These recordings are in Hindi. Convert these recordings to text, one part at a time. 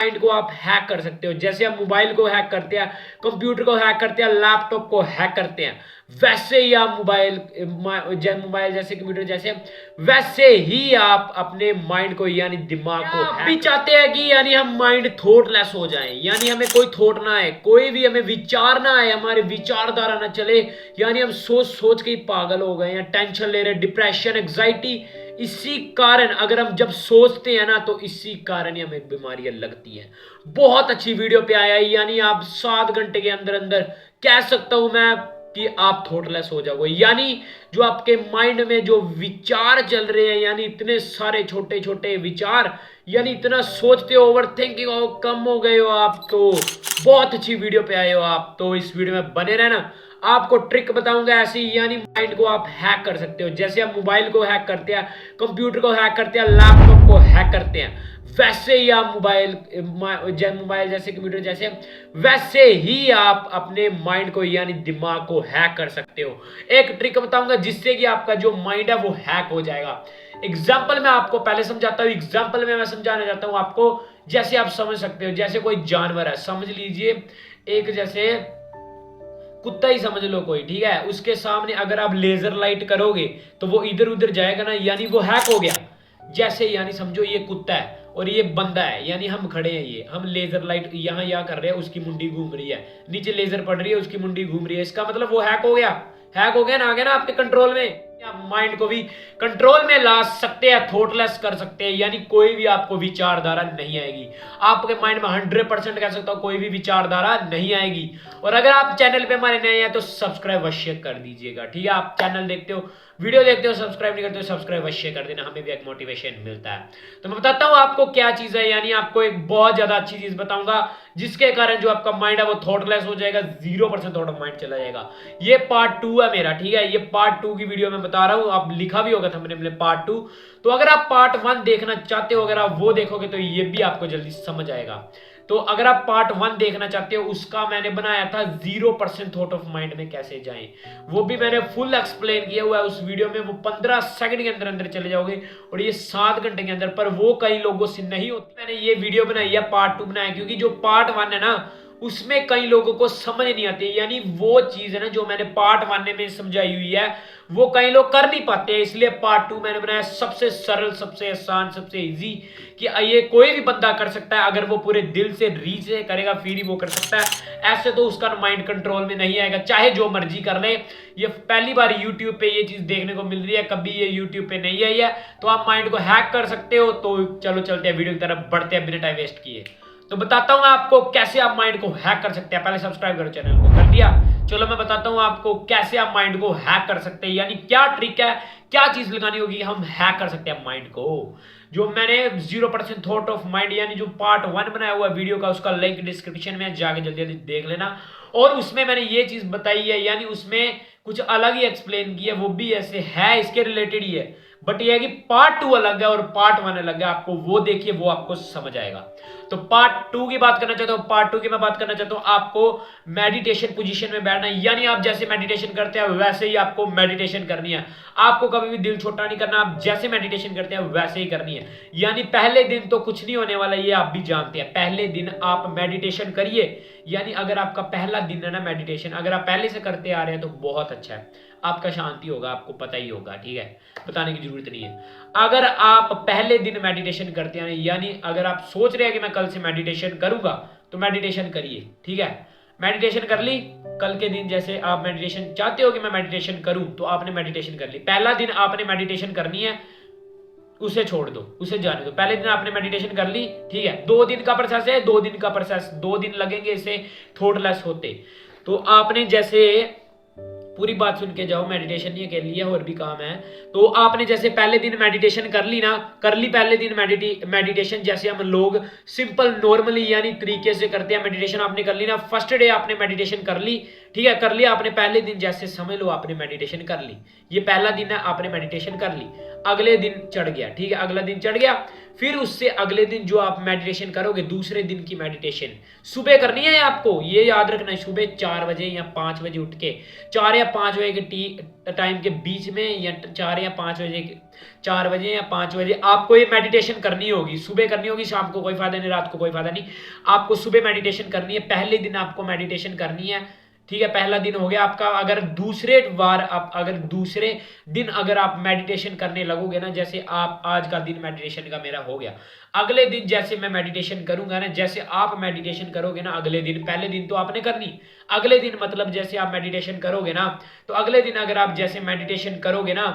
माइंड को आप हैक कर सकते हो। जैसे आप मोबाइल को हैक करते हैं, कंप्यूटर को हैक करते हैं, लैपटॉप को हैक करते हैं, वैसे ही आप मोबाइल जैसे कंप्यूटर जैसे वैसे ही आप अपने माइंड को यानी दिमाग को आप भी चाहते हैं कि यानी हम माइंड थॉटलेस हो जाएं, यानी हमें कोई थॉट ना आए, कोई भी हमें विचार ना आए, हमारे विचारधारा ना चले, यानी हम सोच सोच के ही पागल हो गए हैं, टेंशन ले रहे, डिप्रेशन, एग्जाइटी। इसी कारण अगर हम जब सोचते हैं ना तो इसी कारण ही हमें बीमारियां लगती हैं। बहुत अच्छी वीडियो पे आया, यानी आप 7 घंटे के अंदर अंदर कह सकता हूं मैं कि आप थॉटलेस हो जाओगे। यानी जो आपके माइंड में जो विचार चल रहे हैं, यानी इतने सारे छोटे छोटे विचार, यानी इतना सोचते हो, ओवर थिंकिंग हो, कम हो गए हो आप, तो बहुत अच्छी वीडियो पे आए हो आप, तो इस वीडियो में बने रहना। आपको ट्रिक बताऊंगा ऐसी, यानी माइंड को आप हैक कर सकते हो। जैसे आप मोबाइल को हैक करते हैं, कंप्यूटर को हैक करते हैं, लैपटॉप को हैक करते हैं, वैसे ही आप मोबाइल जैसे कंप्यूटर जैसे वैसे ही आप अपने माइंड को यानी दिमाग को हैक कर सकते हो। एक ट्रिक बताऊंगा जिससे कि आपका जो माइंड है वो हैक हो जाएगा। एग्जाम्पल मैं आपको पहले समझाता हूँ। एग्जाम्पल में मैं समझाना चाहता हूँ आपको, जैसे आप समझ सकते हो, जैसे कोई जानवर है, समझ लीजिए एक जैसे कुत्ता ही समझ लो कोई, ठीक है, उसके सामने अगर आप लेजर लाइट करोगे तो वो इधर उधर जाएगा ना, यानी वो हैक हो गया। जैसे यानी समझो ये कुत्ता है और ये बंदा है, यानी हम खड़े हैं, ये हम लेजर लाइट यहाँ यहाँ कर रहे हैं, उसकी मुंडी घूम रही है, नीचे लेजर पड़ रही है, उसकी मुंडी घूम रही है, इसका मतलब वो हैक हो गया। हैक हो गया ना, आ गया ना आपके कंट्रोल में। आप माइंड को भी कंट्रोल में ला सकते हैं, थॉटलेस कर सकते हैं, यानी कोई भी आपको विचारधारा नहीं आएगी। आपके माइंड में 100% कह सकता हूं कोई भी विचारधारा नहीं आएगी। और अगर आप चैनल पे हमारे नए हैं तो सब्सक्राइब अवश्य कर दीजिएगा, ठीक है। आप चैनल देखते हो, वीडियो देखते हो, सब्सक्राइब नहीं करते हो, सब्सक्राइब अवश्य कर देना, हमें भी एक मोटिवेशन मिलता है। तो मैं बताता हूं आपको क्या चीज है, यानी आपको एक बहुत ज्यादा अच्छी चीज बताऊंगा जिसके कारण जो आपका माइंड है वो थॉटलेस हो जाएगा, 0% थॉट ऑफ माइंड चला जाएगा। ये पार्ट 2 है मेरा, ठीक है, ये पार्ट 2 की वीडियो में बता रहा हूं, आप लिखा भी होगा थंबनेल में पार्ट 2। तो अगर आप पार्ट 1 देखना चाहते हो, अगर आप वो देखोगे तो ये भी आपको जल्दी समझ आएगा। तो अगर आप पार्ट 1 देखना चाहते हो, उसका मैंने बनाया था 0% थॉट ऑफ माइंड में कैसे जाएं, वो भी मैंने फुल एक्सप्लेन किया हुआ है उस वीडियो में। वो 15 सेकंड के अंदर अंदर चले जाओगे और ये 7 घंटे के अंदर, पर वो कई लोगों से नहीं होती। मैंने ये वीडियो बनाई है, पार्ट 2 बनाया, क्योंकि जो पार्ट 1 है ना उसमें कई लोगों को समझ नहीं आती, यानी वो चीज है ना जो मैंने पार्ट 1 में समझाई हुई है वो कई लोग कर नहीं पाते, इसलिए पार्ट 2 मैंने बनाया सबसे सरल, सबसे आसान, सबसे इजी, कि ये कोई भी बंदा कर सकता है अगर वो पूरे दिल से रीच से करेगा, फिर ही वो कर सकता है। ऐसे तो उसका माइंड कंट्रोल में नहीं आएगा, चाहे जो मर्जी कर ले। ये पहली बार यूट्यूब पे ये चीज देखने को मिल रही है, कभी ये यूट्यूब पे नहीं आई है, तो आप माइंड को हैक कर सकते हो। तो चलो चलते हैं वीडियो की तरफ, बढ़ते हैं बिना टाइम वेस्ट किए। तो बताता हूं आपको कैसे आप माइंड को हैक कर सकते हैं। पहले सब्सक्राइब करो चैनल को, कर दिया? चलो मैं बताता हूं आपको कैसे आप माइंड को हैक कर सकते हैं, यानी क्या ट्रिक है, क्या चीज लगानी होगी, हम हैक कर सकते हैं माइंड को। जो मैंने 0% थॉट ऑफ माइंड यानी जो पार्ट 1 बनाया हुआ वीडियो का, उसका लिंक डिस्क्रिप्शन में जाके जल्दी जल्दी देख लेना। और उसमें मैंने ये चीज बताई है, यानी उसमें कुछ अलग ही एक्सप्लेन किया, वो भी ऐसे है, इसके रिलेटेड ही है, बट ये है कि पार्ट 2 अलग है और पार्ट 1 अलग है। आपको वो देखिए, वो आपको समझ आएगा। तो पार्ट 2 की बात करना चाहता हूं, पार्ट 2 की मैं बात करना चाहता हूं, आपको मेडिटेशन पोजीशन में बैठना है, यानी आप जैसे मेडिटेशन करते हैं वैसे ही आपको मेडिटेशन करनी है। आपको कभी भी दिल छोटा नहीं करना, आप जैसे मेडिटेशन करते हैं वैसे ही करनी है। यानी पहले दिन तो कुछ नहीं होने वाला, ये आप भी जानते हैं। पहले दिन आप मेडिटेशन करिए, यानी अगर आपका पहला दिन है ना मेडिटेशन, अगर आप पहले से करते आ रहे हैं तो बहुत अच्छा है, आपका शांति होगा, आपको पता ही होगा, ठीक है, बताने की जरूरत नहीं है। अगर आप पहले दिन मेडिटेशन करते हैं, यानी अगर आप सोच रहे हैं कि मैं कल से मेडिटेशन करूंगा, तो मेडिटेशन करिए, ठीक है। मेडिटेशन कर ली, कल के दिन जैसे आप मेडिटेशन चाहते हो कि मैं मेडिटेशन करूं, तो आपने मेडिटेशन कर ली। पहला दिन आपने मेडिटेशन करनी है, उसे छोड़ दो, उसे जाने दो। पहले दिन आपने मेडिटेशन कर ली, ठीक है, 2 दिन का प्रोसेस है, 2 दिन का प्रोसेस, 2 दिन लगेंगे इसे थॉटलेस होते। तो आपने जैसे पूरी बात सुन के जाओ, मेडिटेशन ये के लिए और भी काम है। तो आपने जैसे पहले दिन मेडिटेशन कर ली ना, कर ली पहले दिन मेडिटेशन, जैसे हम लोग सिंपल नॉर्मली यानी तरीके से करते हैं मेडिटेशन, आपने कर ली ना, फर्स्ट डे आपने मेडिटेशन कर ली, ठीक है, कर लिया आपने पहले दिन, जैसे समझ लो आपने मेडिटेशन कर ली, ये पहला दिन है, आपने मेडिटेशन कर ली, अगले दिन चढ़ गया, ठीक है, अगला दिन चढ़ गया, फिर उससे अगले दिन जो आप मेडिटेशन करोगे, दूसरे दिन की मेडिटेशन सुबह करनी है आपको, ये याद रखना है। सुबह 4 बजे या 5 बजे उठ के, 4 या 5 बजे के टाइम के बीच में, या 4 या 5 बजे, 4 बजे या 5 बजे आपको ये मेडिटेशन करनी होगी। सुबह करनी होगी, शाम को कोई फायदा नहीं, रात को कोई फायदा नहीं, आपको सुबह मेडिटेशन करनी है। पहले दिन आपको मेडिटेशन करनी है, ठीक है। पहला दिन हो गया आपका। अगर दूसरे दिन अगर आप मेडिटेशन करने लगोगे ना, जैसे आप आज का दिन मेडिटेशन का मेरा हो गया, अगले दिन जैसे मैं मेडिटेशन करूंगा ना, जैसे आप मेडिटेशन करोगे ना अगले दिन, पहले दिन तो आपने करनी, अगले दिन मतलब जैसे आप मेडिटेशन करोगे ना, तो अगले दिन अगर आप जैसे मेडिटेशन करोगे ना,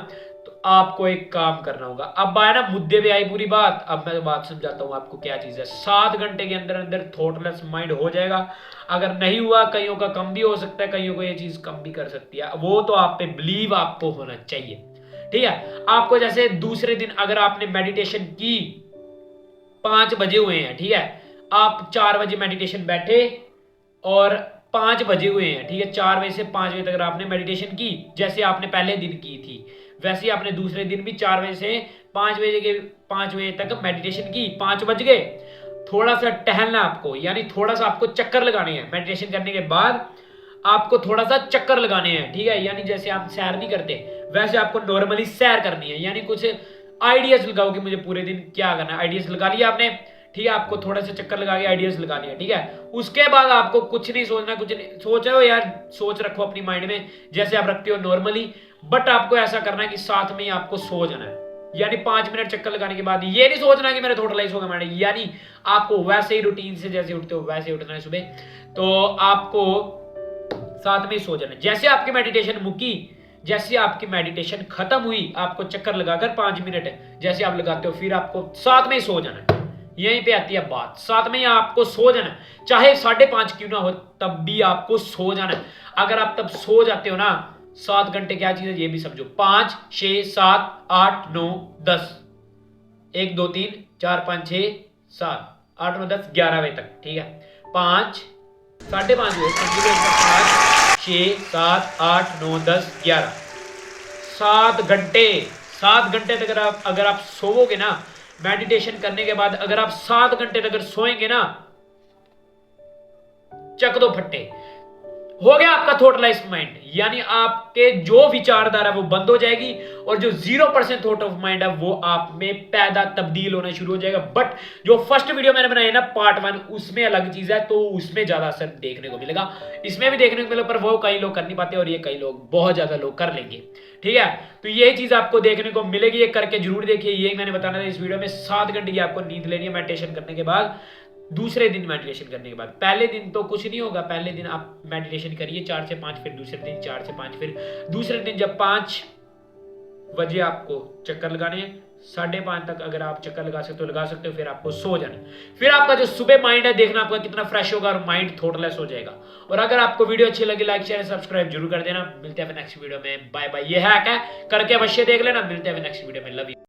तो आपको एक काम करना होगा। अब आया ना मुद्दे पे आई पूरी बात। अब मैं बात समझाता हूं आपको क्या चीज है। 7 घंटे के अंदर अंदर थॉटलेस माइंड हो जाएगा। अगर नहीं हुआ, कईयों का कम भी हो सकता है, कईयों को ये चीज कम भी कर सकती है, वो तो आप पे बिलीव आपको होना चाहिए, ठीक है। आपको जैसे दूसरे दिन अगर आपने मेडिटेशन की, 5 बजे हुए हैं, ठीक है, आप 4 बजे मेडिटेशन बैठे और 5 बजे हुए हैं, ठीक है, 4 बजे से 5 बजे तक आपने मेडिटेशन की, जैसे आपने पहले दिन की थी, वैसे ही आपने दूसरे दिन भी 4 बजे से 5 बजे तक मेडिटेशन की। 5 बज गए, थोड़ा सा टहलना आपको, यानी थोड़ा सा आपको चक्कर लगाने हैं। मेडिटेशन करने के बाद आपको थोड़ा सा चक्कर लगाने हैं, ठीक है, यानी जैसे आप सैर नहीं करते वैसे आपको नॉर्मली सैर करनी है। यानी कुछ आइडियाज लगाओ कि मुझे पूरे दिन क्या करना है, आइडियाज लगा लिया आपने, ठीक है। आपको थोड़ा सा चक्कर लगा के आइडियाज लगानी है, ठीक है। उसके बाद आपको कुछ नहीं सोचना, कुछ नहीं सोच रहे हो यार, सोच रखो अपनी माइंड में जैसे आप रखते हो नॉर्मली, बट आपको ऐसा करना है कि साथ में ही आपको सो जाना है। यानी 5 मिनट चक्कर लगाने के बाद ये नहीं सोचना कि मेरे थोड़ा लाइस होगा माइंड, यानी आपको वैसे ही रूटीन से जैसे उठते हो वैसे ही उठना है सुबह। तो आपको साथ में ही सो जाना है। जैसे आपकी मेडिटेशन मुकी, जैसे आपकी मेडिटेशन खत्म हुई, आपको चक्कर लगाकर 5 मिनट जैसे आप लगाते हो, फिर आपको साथ में ही सो जाना है। यहीं पे आती है बात, साथ में ही आपको सो जाना है, चाहे 5:30 क्यों ना हो, तब भी आपको सो जाना है। अगर आप तब सो जाते हो ना, 7 घंटे क्या चीज है ये भी समझो, 5, 6, 7, 8, 9, 10, 1, 2, 3, 4, 5, 6, 7, 8, 9, 10, 11 बजे तक, ठीक है। 5, 5:30 बजे, 5, 6, 7, 8, 9, 10, 11, 7 घंटे। 7 घंटे तक अगर आप सोओगे ना, मेडिटेशन करने के बाद अगर आप 7 घंटे तक सोएंगे ना, चक दो फट्टे, हो गया आपका थॉटलेस माइंड। यानी आपके जो विचारधारा वो बंद हो जाएगी, और जो 0% थॉट ऑफ माइंड है वो आप में पैदा तब्दील होना शुरू हो जाएगा। बट जो फर्स्ट वीडियो मैंने बनाई ना पार्ट 1, उसमें अलग चीज है, तो उसमें ज्यादा असर देखने को मिलेगा, इसमें भी देखने को मिलेगा, पर वो कई लोग कर नहीं पाते और ये कई लोग, बहुत ज्यादा लोग कर लेंगे, ठीक है। तो यही चीज आपको देखने को मिलेगी, ये करके जरूर देखिए। यही मैंने बताना था इस वीडियो में। 7 घंटे की आपको नींद लेनी है मेडिटेशन करने के बाद, दूसरे दिन मेडिटेशन करने के बाद। पहले दिन तो कुछ नहीं होगा, पहले दिन आप मेडिटेशन करिए 4 से 5, फिर दूसरे दिन 4 से 5, फिर दूसरे दिन जब 5 बजे आपको चक्कर लगाने हैं, 5:30 तक अगर आप चक्कर लगा सकते हो लगा सकते हो, फिर आपको सो जाना। फिर आपका जो सुबह माइंड है, देखना आपका कितना फ्रेश होगा और माइंड थॉटलेस हो जाएगा। और अगर आपको वीडियो अच्छी लगी, लाइक शेयर सब्सक्राइब जरूर कर देना। मिलते हैं नेक्स्ट वीडियो में, बाय बाय। ये हैक है, करके अवश्य देख लेना। मिलते हैं नेक्स्ट वीडियो में, लव यू।